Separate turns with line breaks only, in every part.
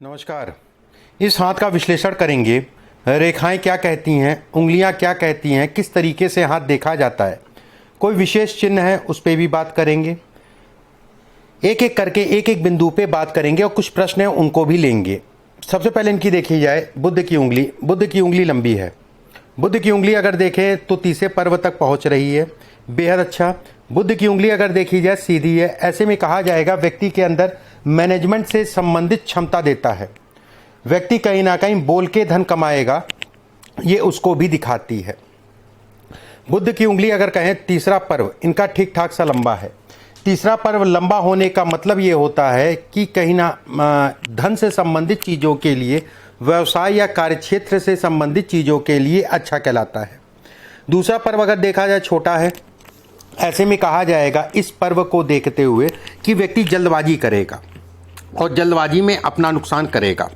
नमस्कार। इस हाथ का विश्लेषण करेंगे। रेखाएं क्या कहती हैं, उंगलियां क्या कहती हैं, किस तरीके से हाथ देखा जाता है, कोई विशेष चिन्ह है उस पर भी बात करेंगे। एक एक करके एक एक बिंदु पे बात करेंगे और कुछ प्रश्न हैं उनको भी लेंगे। सबसे पहले इनकी देखी जाए बुध की उंगली। बुध की उंगली लंबी है। बुध की उंगली अगर देखें तो तीसरे पर्व तक पहुंच रही है, बेहद अच्छा। बुध की उंगली अगर देखी जाए सीधी है। ऐसे में कहा जाएगा व्यक्ति के अंदर मैनेजमेंट से संबंधित क्षमता देता है। व्यक्ति कहीं ना कहीं बोल के धन कमाएगा, ये उसको भी दिखाती है। बुध की उंगली अगर कहें तीसरा पर्व इनका ठीक ठाक सा लंबा है। तीसरा पर्व लंबा होने का मतलब ये होता है कि कहीं ना धन से संबंधित चीज़ों के लिए, व्यवसाय या कार्यक्षेत्र से संबंधित चीज़ों के लिए अच्छा कहलाता है। दूसरा पर्व अगर देखा जाए छोटा है। ऐसे में कहा जाएगा इस पर्व को देखते हुए कि व्यक्ति जल्दबाजी करेगा और जल्दबाजी में अपना नुकसान करेगा।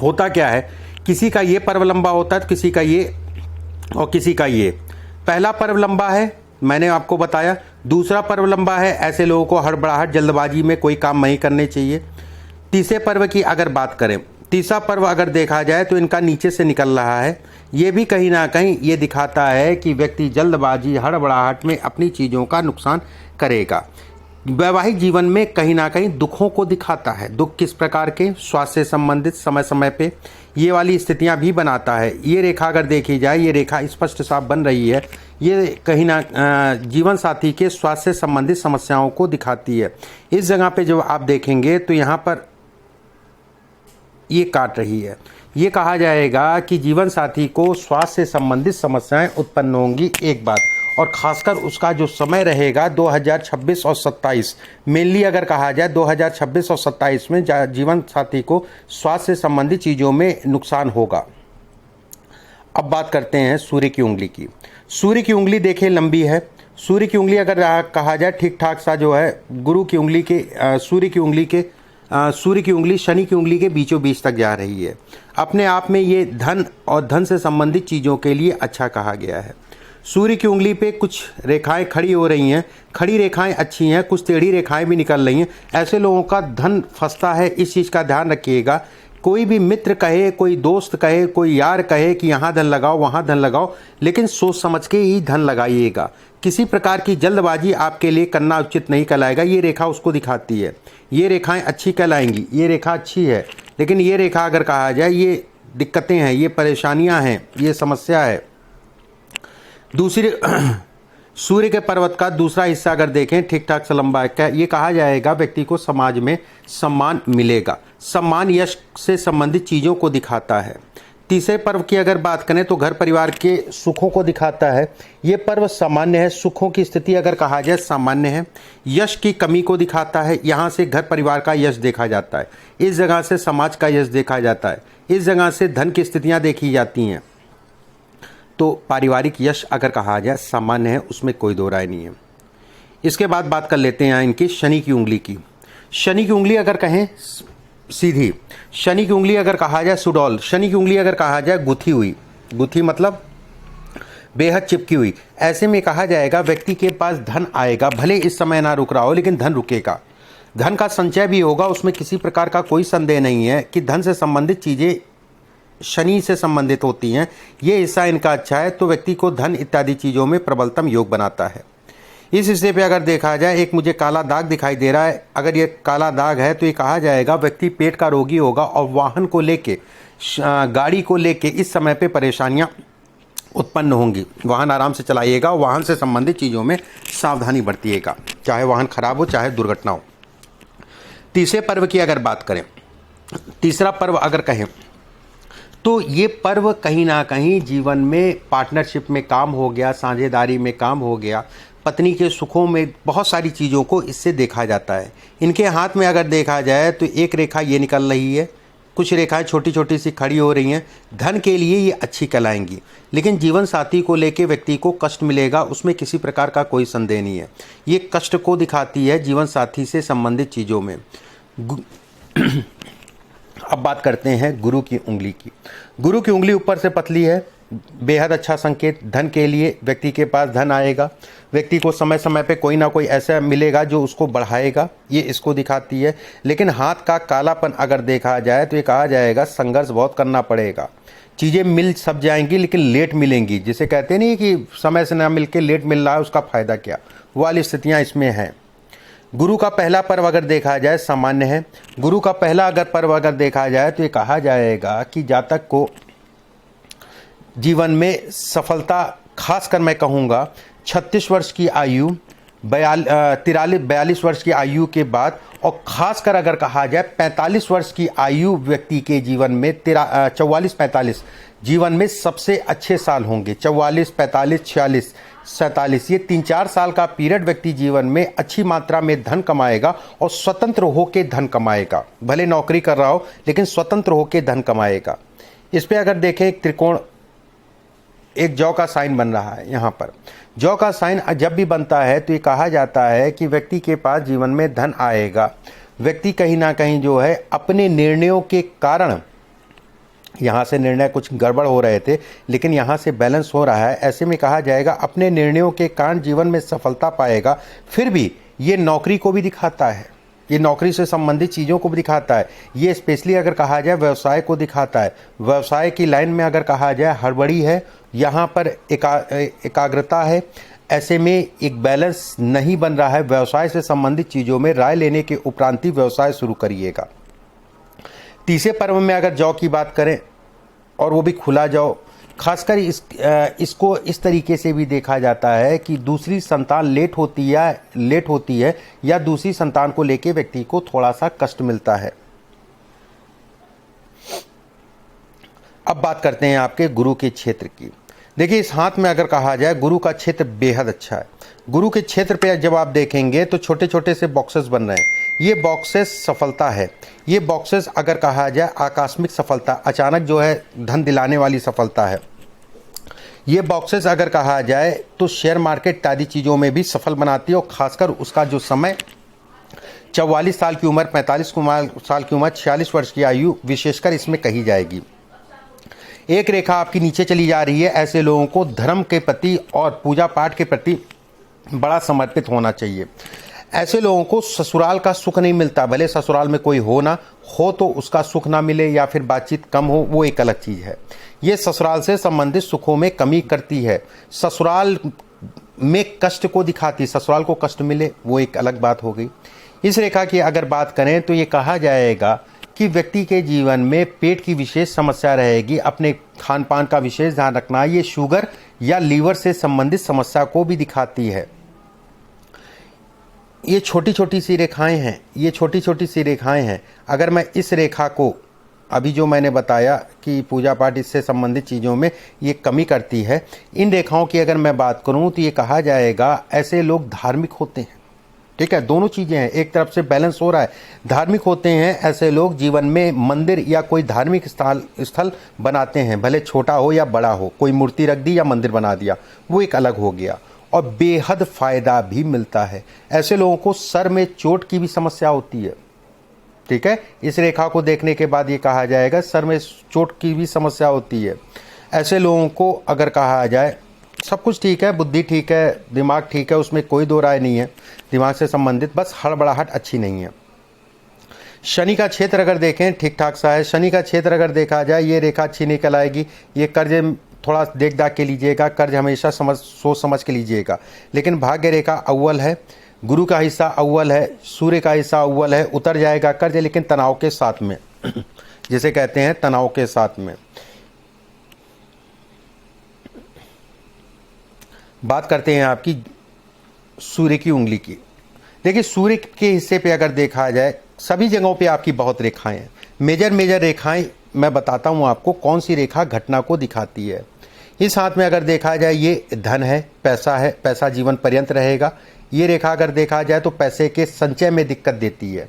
होता क्या है, किसी का ये पर्व लंबा होता है, किसी का ये और किसी का ये। पहला पर्व लंबा है, मैंने आपको बताया। दूसरा पर्व लंबा है, ऐसे लोगों को हड़बड़ाहट जल्दबाजी में कोई काम नहीं करने चाहिए। तीसरे पर्व की अगर बात करें, तीसरा पर्व अगर देखा जाए तो इनका नीचे से निकल रहा है। ये भी कहीं ना कहीं ये दिखाता है कि व्यक्ति जल्दबाजी हड़बड़ाहट में अपनी चीज़ों का नुकसान करेगा। वैवाहिक जीवन में कहीं ना कहीं दुखों को दिखाता है। दुख किस प्रकार के, स्वास्थ्य से संबंधित समय समय पे ये वाली स्थितियां भी बनाता है। ये रेखा अगर देखी जाए, ये रेखा स्पष्ट साफ बन रही है। ये कहीं ना जीवन साथी के स्वास्थ्य से संबंधित समस्याओं को दिखाती है। इस जगह पे जब आप देखेंगे तो यहाँ पर ये काट रही है। ये कहा जाएगा कि जीवन साथी को स्वास्थ्य से संबंधित समस्याएं उत्पन्न होंगी, एक बात। और खासकर उसका जो समय रहेगा 2026 और 27, मेनली अगर कहा जाए 2026 और 27 में जीवन साथी को स्वास्थ्य से संबंधित चीज़ों में नुकसान होगा। अब बात करते हैं सूर्य की उंगली की। सूर्य की उंगली देखें लंबी है। सूर्य की उंगली अगर कहा जाए ठीक ठाक सा जो है गुरु की उंगली के सूर्य की उंगली शनि की उंगली के बीचों बीच तक जा रही है। अपने आप में ये धन और धन से संबंधित चीज़ों के लिए अच्छा कहा गया है। सूर्य की उंगली पे कुछ रेखाएं खड़ी हो रही हैं। खड़ी रेखाएं अच्छी हैं, कुछ टेढ़ी रेखाएं भी निकल रही हैं। ऐसे लोगों का धन फंसता है, इस चीज़ का ध्यान रखिएगा। कोई भी मित्र कहे, कोई दोस्त कहे, कोई यार कहे कि यहाँ धन लगाओ वहाँ धन लगाओ, लेकिन सोच समझ के ही धन लगाइएगा। किसी प्रकार की जल्दबाजी आपके लिए करना उचित नहीं कहलाएगा। ये रेखा उसको दिखाती है। ये रेखाएं अच्छी कहलाएंगी, ये रेखा अच्छी है। लेकिन ये रेखा अगर कहा जाए ये दिक्कतें हैं, ये परेशानियां हैं, ये समस्या है। दूसरी सूर्य के पर्वत का दूसरा हिस्सा अगर देखें ठीक ठाक से लंबा है। ये कहा जाएगा व्यक्ति को समाज में सम्मान मिलेगा। सम्मान यश से संबंधित चीज़ों को दिखाता है। तीसरे पर्व की अगर बात करें तो घर परिवार के सुखों को दिखाता है। ये पर्व सामान्य है। सुखों की स्थिति अगर कहा जाए सामान्य है। यश की कमी को दिखाता है। यहाँ से घर परिवार का यश देखा जाता है, इस जगह से समाज का यश देखा जाता है, इस जगह से धन की स्थितियाँ देखी जाती हैं। तो पारिवारिक यश अगर कहा जाए सामान्य है, उसमें कोई दो राय नहीं है। इसके बाद बात कर लेते हैं इनकी शनि की उंगली की। शनि की उंगली अगर कहें सीधी, शनि की उंगली अगर कहा जाए सुडौल, शनि की उंगली अगर कहा जाए गुथी हुई, गुथी मतलब बेहद चिपकी हुई। ऐसे में कहा जाएगा व्यक्ति के पास धन आएगा, भले इस समय ना रुक रहा हो लेकिन धन रुकेगा। धन का संचय भी होगा, उसमें किसी प्रकार का कोई संदेह नहीं है कि धन से संबंधित चीज़ें शनि से संबंधित होती हैं। ये हिस्सा इनका अच्छा है तो व्यक्ति को धन इत्यादि चीज़ों में प्रबलतम योग बनाता है। इस हिस्से पे अगर देखा जाए एक मुझे काला दाग दिखाई दे रहा है। अगर ये काला दाग है तो ये कहा जाएगा व्यक्ति पेट का रोगी होगा और वाहन को लेके, गाड़ी को लेके इस समय पे परेशानियां उत्पन्न होंगी। वाहन आराम से चलाइएगा, वाहन से संबंधित चीज़ों में सावधानी बरतिएगा, चाहे वाहन खराब हो चाहे दुर्घटना हो। तीसरे पर्व की अगर बात करें, तीसरा पर्व अगर कहें तो ये पर्व कहीं ना कहीं जीवन में पार्टनरशिप में काम हो गया, साझेदारी में काम हो गया, पत्नी के सुखों में बहुत सारी चीज़ों को इससे देखा जाता है। इनके हाथ में अगर देखा जाए तो एक रेखा ये निकल रही है, कुछ रेखाएं छोटी छोटी सी खड़ी हो रही हैं। धन के लिए ये अच्छी कहलाएंगी, लेकिन जीवन साथी को लेके व्यक्ति को कष्ट मिलेगा, उसमें किसी प्रकार का कोई संदेह नहीं है। ये कष्ट को दिखाती है जीवन साथी से संबंधित चीज़ों में। अब बात करते हैं गुरु की उंगली की। गुरु की उंगली ऊपर से पतली है, बेहद अच्छा संकेत। धन के लिए व्यक्ति के पास धन आएगा, व्यक्ति को समय समय पे कोई ना कोई ऐसा मिलेगा जो उसको बढ़ाएगा, ये इसको दिखाती है। लेकिन हाथ का कालापन अगर देखा जाए तो ये कहा जाएगा संघर्ष बहुत करना पड़ेगा, चीज़ें मिल सब जाएंगी लेकिन लेट मिलेंगी। जिसे कहते नहीं कि समय से ना मिल के लेट मिल रहा है उसका फ़ायदा क्या, वो वाली स्थितियाँ इसमें हैं। गुरु का पहला पर्व अगर देखा जाए सामान्य है। गुरु का पहला अगर पर्व अगर देखा जाए तो ये कहा जाएगा कि जातक को जीवन में सफलता, खासकर मैं कहूँगा 36 वर्ष की आयु, 42 वर्ष की आयु के बाद, और खासकर अगर कहा जाए 45 वर्ष की आयु व्यक्ति के जीवन में 44-45 जीवन में सबसे अच्छे साल होंगे। 44, 45, 46, 47 ये 3-4 साल का पीरियड व्यक्ति जीवन में अच्छी मात्रा में धन कमाएगा और स्वतंत्र होकर धन कमाएगा। भले नौकरी कर रहा हो लेकिन स्वतंत्र होकर धन कमाएगा। इस पे अगर देखें एक त्रिकोण, एक जौ का साइन बन रहा है। यहाँ पर जौ का साइन जब भी बनता है तो ये कहा जाता है कि व्यक्ति के पास जीवन में धन आएगा। व्यक्ति कहीं ना कहीं जो है अपने निर्णयों के कारण, यहाँ से निर्णय कुछ गड़बड़ हो रहे थे लेकिन यहाँ से बैलेंस हो रहा है, ऐसे में कहा जाएगा अपने निर्णयों के कारण जीवन में सफलता पाएगा। फिर भी ये नौकरी को भी दिखाता है, ये नौकरी से संबंधित चीज़ों को भी दिखाता है। ये स्पेशली अगर कहा जाए व्यवसाय को दिखाता है। व्यवसाय की लाइन में अगर कहा जाए हड़बड़ी है, यहाँ पर एकाग्रता है, ऐसे में एक बैलेंस नहीं बन रहा है। व्यवसाय से संबंधित चीज़ों में राय लेने के उपरांत ही व्यवसाय शुरू करिएगा। तीसरे पर्व में अगर जौ की बात करें और वो भी खुला जौ, खासकर इसको इस तरीके से भी देखा जाता है कि दूसरी संतान लेट होती है या दूसरी संतान को लेके व्यक्ति को थोड़ा सा कष्ट मिलता है। अब बात करते हैं आपके गुरु के क्षेत्र की। देखिए इस हाथ में अगर कहा जाए गुरु का क्षेत्र बेहद अच्छा है। गुरु के क्षेत्र पे जब आप देखेंगे तो छोटे छोटे से बॉक्सेस बन रहे हैं। ये बॉक्सेस सफलता है। ये बॉक्सेस अगर कहा जाए आकस्मिक सफलता, अचानक जो है धन दिलाने वाली सफलता है। ये बॉक्सेस अगर कहा जाए तो शेयर मार्केट इत्यादि चीज़ों में भी सफल बनाती है और खासकर उसका जो समय 44 साल की उम्र, 45 साल की उम्र, 46 वर्ष की आयु विशेषकर इसमें कही जाएगी। एक रेखा आपकी नीचे चली जा रही है। ऐसे लोगों को धर्म के प्रति और पूजा पाठ के प्रति बड़ा समर्पित होना चाहिए। ऐसे लोगों को ससुराल का सुख नहीं मिलता, भले ससुराल में कोई हो ना हो तो उसका सुख ना मिले या फिर बातचीत कम हो, वो एक अलग चीज़ है। ये ससुराल से संबंधित सुखों में कमी करती है, ससुराल में कष्ट को दिखाती, ससुराल को कष्ट मिले वो एक अलग बात हो गई। इस रेखा की अगर बात करें तो ये कहा जाएगा कि व्यक्ति के जीवन में पेट की विशेष समस्या रहेगी। अपने खान पान का विशेष ध्यान रखना। ये शुगर या लीवर से संबंधित समस्या को भी दिखाती है। ये छोटी छोटी सी रेखाएं हैं, ये छोटी छोटी सी रेखाएं हैं। अगर मैं इस रेखा को अभी जो मैंने बताया कि पूजा पाठ इससे संबंधित चीज़ों में ये कमी करती है, इन रेखाओं की अगर मैं बात करूं तो ये कहा जाएगा ऐसे लोग धार्मिक होते हैं। ठीक है, दोनों चीज़ें हैं, एक तरफ से बैलेंस हो रहा है। धार्मिक होते हैं ऐसे लोग, जीवन में मंदिर या कोई धार्मिक स्थल बनाते हैं, भले छोटा हो या बड़ा हो। कोई मूर्ति रख दी या मंदिर बना दिया, वो एक अलग हो गया। और बेहद फ़ायदा भी मिलता है। ऐसे लोगों को सर में चोट की भी समस्या होती है। ठीक है, इस रेखा को देखने के बाद ये कहा जाएगा सर में चोट की भी समस्या होती है। ऐसे लोगों को अगर कहा जाए सब कुछ ठीक है, बुद्धि ठीक है, दिमाग ठीक है, उसमें कोई दो राय नहीं है दिमाग से संबंधित, बस हड़बड़ाहट अच्छी नहीं है। शनि का क्षेत्र अगर देखें ठीक ठाक सा है। शनि का क्षेत्र अगर देखा जाए ये रेखा अच्छी निकल आएगी। ये कर्ज थोड़ा देख दाख के लीजिएगा, कर्ज हमेशा सोच समझ के लीजिएगा। लेकिन भाग्य रेखा अव्वल है, गुरु का हिस्सा अव्वल है, सूर्य का हिस्सा अव्वल है। उतर जाएगा कर्ज लेकिन तनाव के साथ में जिसे कहते हैं तनाव के साथ में। बात करते हैं आपकी सूर्य की उंगली की। देखिए सूर्य के हिस्से पे अगर देखा जाए सभी जगहों पे आपकी बहुत रेखाएं हैं। मेजर रेखाएं मैं बताता हूँ आपको कौन सी रेखा घटना को दिखाती है। इस हाथ में अगर देखा जाए ये धन है, पैसा जीवन पर्यंत रहेगा। ये रेखा अगर देखा जाए तो पैसे के संचय में दिक्कत देती है।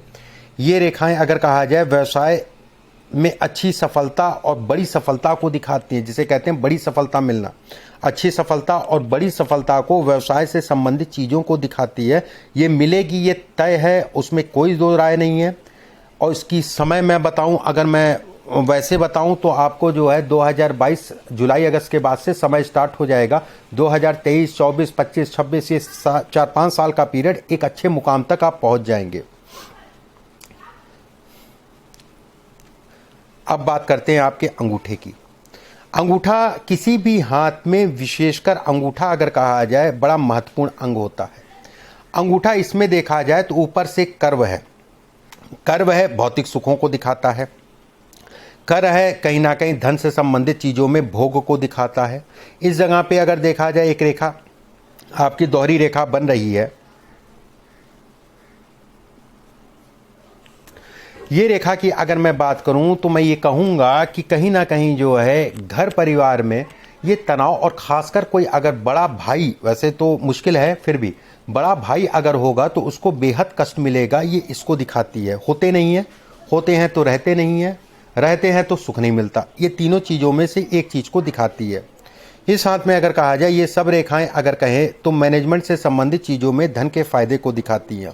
ये रेखाएं अगर कहा जाए व्यवसाय में अच्छी सफलता और बड़ी सफलता को दिखाती है, जिसे कहते हैं बड़ी सफलता मिलना। अच्छी सफलता और बड़ी सफलता को व्यवसाय से संबंधित चीज़ों को दिखाती है। ये मिलेगी, ये तय है, उसमें कोई दो राय नहीं है। और इसकी समय मैं बताऊं, अगर मैं वैसे बताऊं तो आपको जो है 2022 जुलाई अगस्त के बाद से समय स्टार्ट हो जाएगा। 2023, 24, 25, 26 ये 4-5 साल का पीरियड एक अच्छे मुकाम तक आप पहुंच जाएंगे। अब बात करते हैं आपके अंगूठे की। अंगूठा किसी भी हाथ में, विशेषकर अंगूठा अगर कहा जाए, बड़ा महत्वपूर्ण अंग होता है। अंगूठा इसमें देखा जाए तो ऊपर से कर्व है। कर्व है भौतिक सुखों को दिखाता है। कर है कहीं ना कहीं धन से संबंधित चीज़ों में भोग को दिखाता है। इस जगह पे अगर देखा जाए एक रेखा आपकी दोहरी रेखा बन रही है। ये रेखा की अगर मैं बात करूं तो मैं ये कहूँगा कि कहीं ना कहीं जो है घर परिवार में ये तनाव, और ख़ासकर कोई अगर बड़ा भाई, वैसे तो मुश्किल है फिर भी बड़ा भाई अगर होगा तो उसको बेहद कष्ट मिलेगा, ये इसको दिखाती है। होते नहीं है, होते हैं तो रहते नहीं है, रहते हैं तो सुख नहीं मिलता। ये तीनों चीज़ों में से एक चीज़ को दिखाती है। इस हाथ में अगर कहा जाए ये सब रेखाएं अगर कहें तो मैनेजमेंट से संबंधित चीज़ों में धन के फायदे को दिखाती हैं।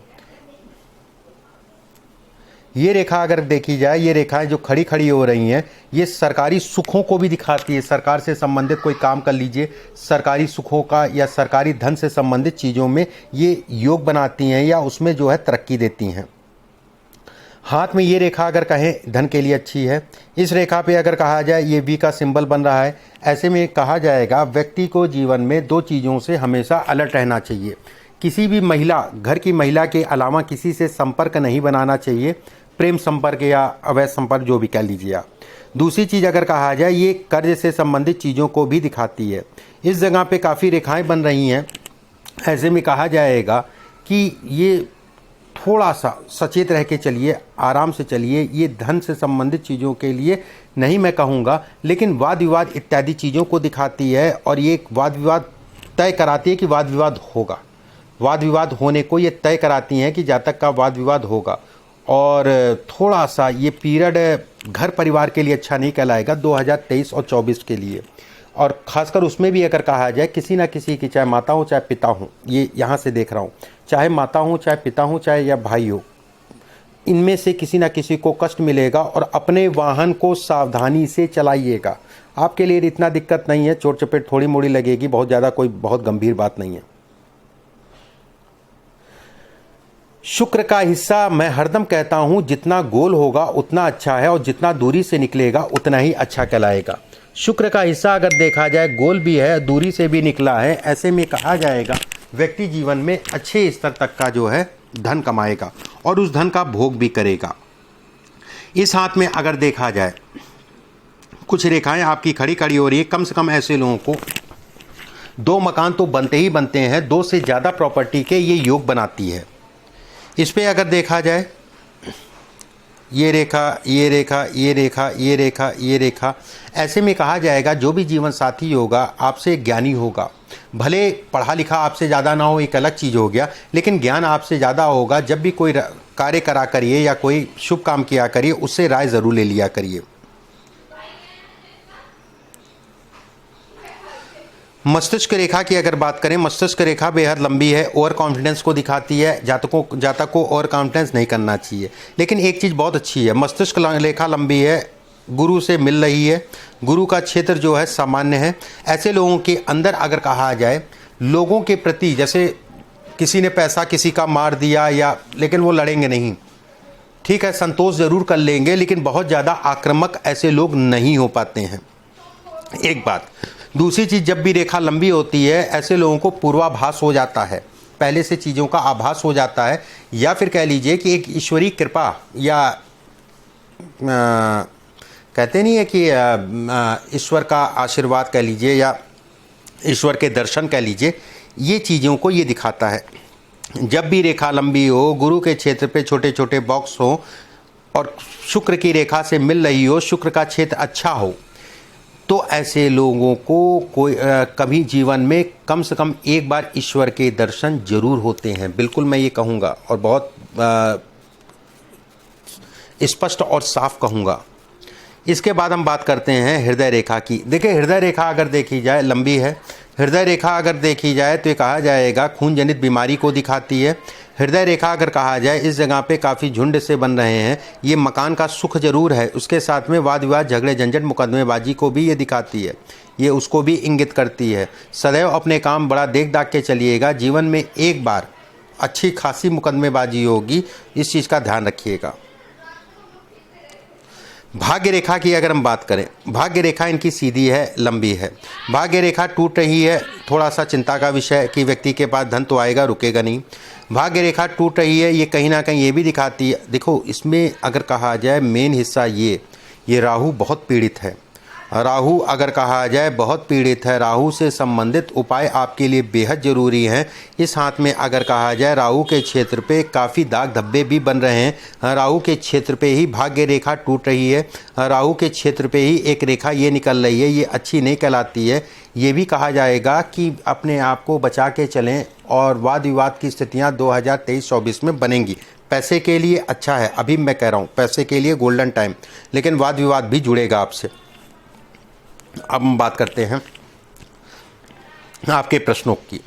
ये रेखा अगर देखी जाए, ये रेखाएं जो खड़ी खड़ी हो रही हैं, ये सरकारी सुखों को भी दिखाती है। सरकार से संबंधित कोई काम कर लीजिए, सरकारी सुखों का या सरकारी धन से संबंधित चीज़ों में ये योग बनाती हैं या उसमें जो है तरक्की देती हैं। हाथ में ये रेखा अगर कहें धन के लिए अच्छी है। इस रेखा पे अगर कहा जाए ये वी का सिंबल बन रहा है। ऐसे में कहा जाएगा व्यक्ति को जीवन में दो चीज़ों से हमेशा अलर्ट रहना चाहिए। किसी भी महिला, घर की महिला के अलावा किसी से संपर्क नहीं बनाना चाहिए, प्रेम संपर्क या अवैध संपर्क जो भी कह लीजिए आप। दूसरी चीज़ अगर कहा जाए ये कर्ज से संबंधित चीज़ों को भी दिखाती है। इस जगह पे काफ़ी रेखाएं बन रही हैं। ऐसे में कहा जाएगा कि ये थोड़ा सा सचेत रह के चलिए, आराम से चलिए। ये धन से संबंधित चीज़ों के लिए नहीं मैं कहूँगा, लेकिन वाद विवाद इत्यादि चीज़ों को दिखाती है और ये वाद विवाद तय कराती है कि वाद विवाद होगा। वाद विवाद होने को ये तय कराती हैं कि जहाँ तक का वाद विवाद होगा। और थोड़ा सा ये पीरियड घर परिवार के लिए अच्छा नहीं कहलाएगा 2023 और 24 के लिए। और ख़ासकर उसमें भी अगर कहा जाए किसी ना किसी की, चाहे माता हो चाहे पिता हो, ये यहाँ से देख रहा हूँ, चाहे माता हो चाहे पिता हो चाहे या भाई हो, इनमें से किसी ना किसी को कष्ट मिलेगा। और अपने वाहन को सावधानी से चलाइएगा। आपके लिए इतना दिक्कत नहीं है, चोट चपेट थोड़ी मोड़ी लगेगी, बहुत ज़्यादा कोई बहुत गंभीर बात नहीं है। शुक्र का हिस्सा मैं हरदम कहता हूं जितना गोल होगा उतना अच्छा है और जितना दूरी से निकलेगा उतना ही अच्छा कहलाएगा। शुक्र का हिस्सा अगर देखा जाए गोल भी है, दूरी से भी निकला है। ऐसे में कहा जाएगा व्यक्ति जीवन में अच्छे स्तर तक का जो है धन कमाएगा और उस धन का भोग भी करेगा। इस हाथ में अगर देखा जाए कुछ रेखाएं आपकी खड़ी खड़ी हो रही है। कम से कम ऐसे लोगों को 2 मकान तो बनते ही बनते हैं, 2 से ज़्यादा प्रॉपर्टी के ये योग बनाती है। इस पे अगर देखा जाए ये रेखा, ये रेखा, ये रेखा, ये रेखा, ये रेखा, ऐसे में कहा जाएगा जो भी जीवन साथी होगा आपसे ज्ञानी होगा। भले पढ़ा लिखा आपसे ज़्यादा ना हो, एक अलग चीज़ हो गया, लेकिन ज्ञान आपसे ज़्यादा होगा। जब भी कोई कार्य करा करिए या कोई शुभ काम किया करिए, उससे राय ज़रूर ले लिया करिए। मस्तिष्क रेखा की अगर बात करें, मस्तिष्क रेखा बेहद लंबी है, ओवर कॉन्फिडेंस को दिखाती है। जातक को ओवर कॉन्फिडेंस नहीं करना चाहिए। लेकिन एक चीज़ बहुत अच्छी है, मस्तिष्क रेखा लंबी है, गुरु से मिल रही है, गुरु का क्षेत्र जो है सामान्य है। ऐसे लोगों के अंदर अगर कहा जाए लोगों के प्रति, जैसे किसी ने पैसा किसी का मार दिया या, लेकिन वो लड़ेंगे नहीं, ठीक है, संतोष ज़रूर कर लेंगे, लेकिन बहुत ज़्यादा आक्रामक ऐसे लोग नहीं हो पाते हैं। एक बात। दूसरी चीज़, जब भी रेखा लंबी होती है ऐसे लोगों को पूर्वाभास हो जाता है, पहले से चीज़ों का आभास हो जाता है, या फिर कह लीजिए कि एक ईश्वरीय कृपा या कहते नहीं है कि ईश्वर का आशीर्वाद कह लीजिए या ईश्वर के दर्शन कह लीजिए, ये चीज़ों को ये दिखाता है। जब भी रेखा लंबी हो, गुरु के क्षेत्र पे छोटे छोटे बॉक्स हो और शुक्र की रेखा से मिल रही हो, शुक्र का क्षेत्र अच्छा हो, तो ऐसे लोगों को कोई कभी जीवन में कम से कम एक बार ईश्वर के दर्शन जरूर होते हैं। बिल्कुल मैं ये कहूँगा और बहुत स्पष्ट और साफ कहूँगा। इसके बाद हम बात करते हैं हृदय रेखा की। देखिए, हृदय रेखा अगर देखी जाए लंबी है। हृदय रेखा अगर देखी जाए तो ये कहा जाएगा खून जनित बीमारी को दिखाती है। हृदय रेखा अगर कहा जाए, इस जगह पे काफ़ी झुंड से बन रहे हैं। ये मकान का सुख जरूर है, उसके साथ में वाद विवाद, झगड़े, झंझट, मुकदमेबाजी को भी ये दिखाती है, ये उसको भी इंगित करती है। सदैव अपने काम बड़ा देख दाख के चलिएगा। जीवन में एक बार अच्छी खासी मुकदमेबाजी होगी, इस चीज़ का ध्यान रखिएगा। भाग्य रेखा की अगर हम बात करें, भाग्य रेखा इनकी सीधी है, लंबी है। भाग्य रेखा टूट रही है, थोड़ा सा चिंता का विषय कि व्यक्ति के पास धन तो आएगा, रुकेगा नहीं। भाग्य रेखा टूट रही है, ये कहीं ना कहीं ये भी दिखाती है, देखो इसमें अगर कहा जाए मेन हिस्सा ये राहु बहुत पीड़ित है। राहु अगर कहा जाए बहुत पीड़ित है, राहु से संबंधित उपाय आपके लिए बेहद ज़रूरी हैं। इस हाथ में अगर कहा जाए राहु के क्षेत्र पे काफ़ी दाग धब्बे भी बन रहे हैं। राहु के क्षेत्र पे ही भाग्य रेखा टूट रही है, राहु के क्षेत्र पे ही एक रेखा ये निकल रही है, ये अच्छी नहीं कहलाती है। ये भी कहा जाएगा कि अपने आप को बचा के चलें और वाद विवाद की स्थितियाँ 2023-24 में बनेंगी। पैसे के लिए अच्छा है, अभी मैं कह रहा हूँ पैसे के लिए गोल्डन टाइम, लेकिन वाद विवाद भी जुड़ेगा आपसे। अब हम बात करते हैं आपके प्रश्नों की।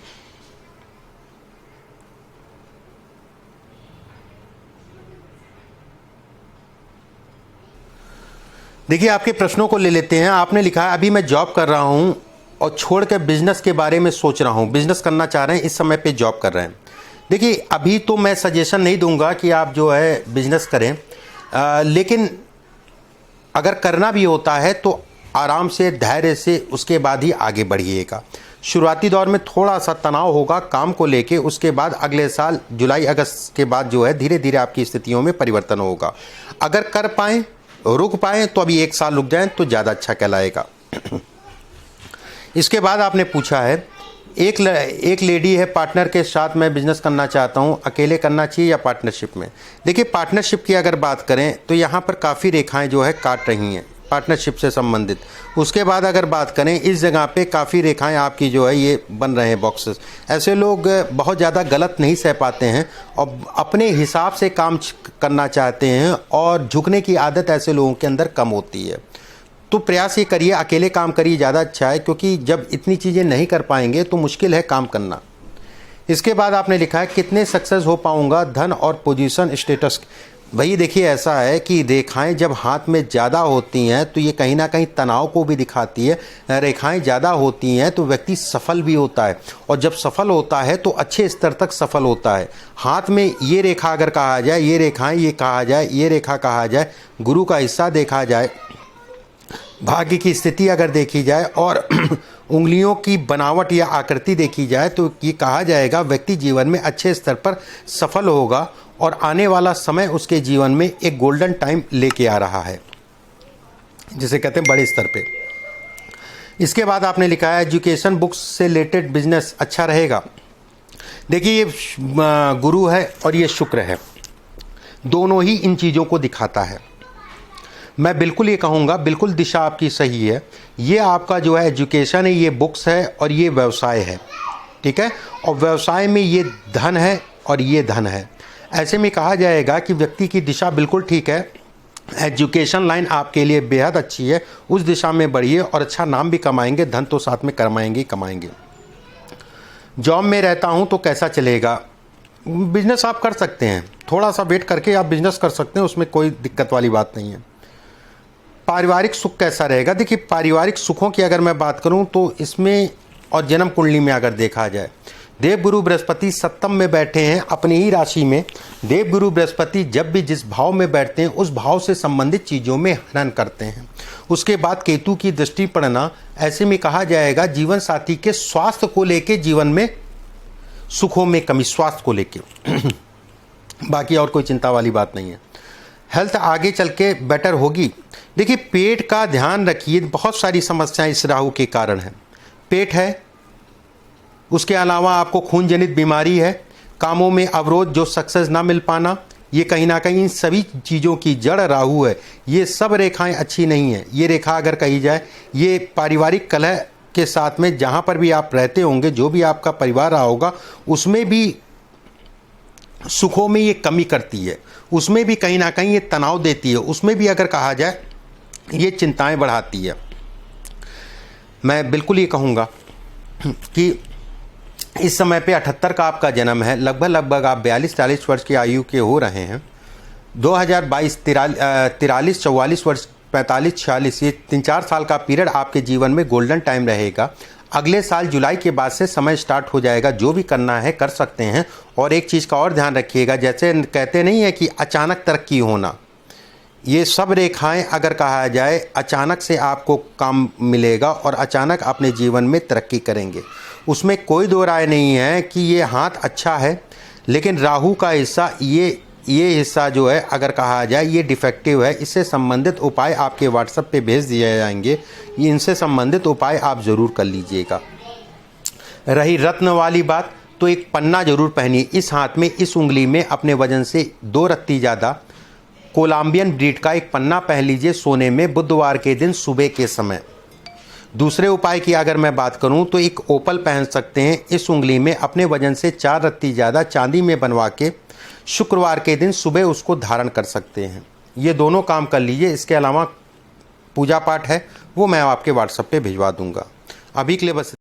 देखिए आपके प्रश्नों को ले लेते हैं। आपने लिखा है अभी मैं जॉब कर रहा हूं और छोड़ कर बिजनेस के बारे में सोच रहा हूं, बिजनेस करना चाह रहे हैं, इस समय पे जॉब कर रहे हैं। देखिए अभी तो मैं सजेशन नहीं दूंगा कि आप जो है बिजनेस करें, लेकिन अगर करना भी होता है तो आराम से, धैर्य से उसके बाद ही आगे बढ़िएगा। शुरुआती दौर में थोड़ा सा तनाव होगा काम को लेके, उसके बाद अगले साल जुलाई अगस्त के बाद जो है धीरे धीरे आपकी स्थितियों में परिवर्तन होगा। अगर कर पाएँ, रुक पाएँ तो अभी 1 साल रुक जाएं तो ज़्यादा अच्छा कहलाएगा। इसके बाद आपने पूछा है एक लेडी है, पार्टनर के साथ मैं बिजनेस करना चाहता हूं, अकेले करना चाहिए या पार्टनरशिप में। देखिए पार्टनरशिप की अगर बात करें तो यहां पर काफ़ी रेखाएं जो है काट रही हैं पार्टनरशिप से संबंधित। उसके बाद अगर बात करें इस जगह पे काफ़ी रेखाएं आपकी जो है ये बन रहे हैं बॉक्सेस। ऐसे लोग बहुत ज़्यादा गलत नहीं सह पाते हैं और अपने हिसाब से काम करना चाहते हैं और झुकने की आदत ऐसे लोगों के अंदर कम होती है। तो प्रयास ये करिए अकेले काम करिए, ज़्यादा अच्छा है, क्योंकि जब इतनी चीज़ें नहीं कर पाएंगे तो मुश्किल है काम करना। इसके बाद आपने लिखा है कितने सक्सेस हो पाऊंगा धन और पोजीशन स्टेटस। भाई देखिए ऐसा है कि रेखाएं जब हाथ में ज़्यादा होती हैं तो ये कहीं ना कहीं तनाव को भी दिखाती है। रेखाएं ज़्यादा होती हैं तो व्यक्ति सफल भी होता है, और जब सफल होता है तो अच्छे स्तर तक सफल होता है। हाथ में ये रेखा अगर कहा जाए, ये रेखाएं ये कहा जाए, ये रेखा कहा जाए, गुरु का हिस्सा देखा जाए, भाग्य की स्थिति अगर देखी जाए और उंगलियों की बनावट या आकृति देखी जाए तो ये कहा जाएगा व्यक्ति जीवन में अच्छे स्तर पर सफल होगा और आने वाला समय उसके जीवन में एक गोल्डन टाइम लेके आ रहा है, जिसे कहते हैं बड़े स्तर पे। इसके बाद आपने लिखा है एजुकेशन बुक्स से रिलेटेड बिजनेस अच्छा रहेगा। देखिए ये गुरु है और ये शुक्र है, दोनों ही इन चीज़ों को दिखाता है। मैं बिल्कुल ये कहूँगा बिल्कुल दिशा आपकी सही है। ये आपका जो है एजुकेशन है, ये बुक्स है और ये व्यवसाय है, ठीक है। और व्यवसाय में ये धन है और ये धन है। ऐसे में कहा जाएगा कि व्यक्ति की दिशा बिल्कुल ठीक है। एजुकेशन लाइन आपके लिए बेहद अच्छी है, उस दिशा में बढ़िए और अच्छा नाम भी कमाएंगे, धन तो साथ में कमाएंगे। जॉब में रहता हूँ तो कैसा चलेगा? बिजनेस आप कर सकते हैं, थोड़ा सा वेट करके आप बिजनेस कर सकते हैं, उसमें कोई दिक्कत वाली बात नहीं है। पारिवारिक सुख कैसा रहेगा? देखिए पारिवारिक सुखों की अगर मैं बात करूं तो इसमें और जन्म कुंडली में अगर देखा जाए, देवगुरु बृहस्पति सप्तम में बैठे हैं अपनी ही राशि में। देवगुरु बृहस्पति जब भी जिस भाव में बैठते हैं उस भाव से संबंधित चीज़ों में हनन करते हैं। उसके बाद केतु की दृष्टि पड़ना, ऐसे में कहा जाएगा जीवन साथी के स्वास्थ्य को लेके जीवन में सुखों में कमी, स्वास्थ्य को लेके बाकी और कोई चिंता वाली बात नहीं है। हेल्थ आगे चल के बेटर होगी। देखिए पेट का ध्यान रखिए, बहुत सारी समस्याएं इस राहु के कारण है। पेट है, उसके अलावा आपको खून जनित बीमारी है, कामों में अवरोध, जो सक्सेस ना मिल पाना, ये कहीं ना कहीं इन सभी चीज़ों की जड़ राहु है। ये सब रेखाएं अच्छी नहीं है। ये रेखा अगर कही जाए, ये पारिवारिक कलह के साथ में जहाँ पर भी आप रहते होंगे, जो भी आपका परिवार रहा होगा, उसमें भी सुखों में ये कमी करती है, उसमें भी कहीं ना कहीं ये तनाव देती है, उसमें भी अगर कहा जाए ये चिंताएं बढ़ाती है। मैं बिल्कुल ये कहूँगा कि इस समय पे 78 का आपका जन्म है, लगभग आप 42-43 वर्ष की आयु के हो रहे हैं। 2022 43 44 वर्ष 45-46 ये 3-4 साल का पीरियड आपके जीवन में गोल्डन टाइम रहेगा। अगले साल जुलाई के बाद से समय स्टार्ट हो जाएगा, जो भी करना है कर सकते हैं। और एक चीज़ का और ध्यान रखिएगा, जैसे कहते नहीं है कि अचानक तरक्की होना, ये सब रेखाएं अगर कहा जाए अचानक से आपको काम मिलेगा और अचानक अपने जीवन में तरक्की करेंगे। उसमें कोई दो राय नहीं है कि ये हाथ अच्छा है, लेकिन राहु का हिस्सा ये हिस्सा जो है अगर कहा जाए ये डिफेक्टिव है। इससे संबंधित उपाय आपके व्हाट्सएप पे भेज दिए जाएंगे, इनसे संबंधित उपाय आप ज़रूर कर लीजिएगा। रही रत्न वाली बात, तो एक पन्ना जरूर पहनिए इस हाथ में, इस उंगली में अपने वजन से 2 रत्ती ज़्यादा कोलंबियन ब्रीड का एक पन्ना पहन लीजिए सोने में, बुधवार के दिन सुबह के समय। दूसरे उपाय की अगर मैं बात करूं तो एक ओपल पहन सकते हैं इस उंगली में, अपने वजन से 4 रत्ती ज़्यादा चांदी में बनवा के शुक्रवार के दिन सुबह उसको धारण कर सकते हैं। ये दोनों काम कर लीजिए। इसके अलावा पूजा पाठ है वो मैं आपके व्हाट्सएप पे भिजवा दूंगा। अभी के लिए बस।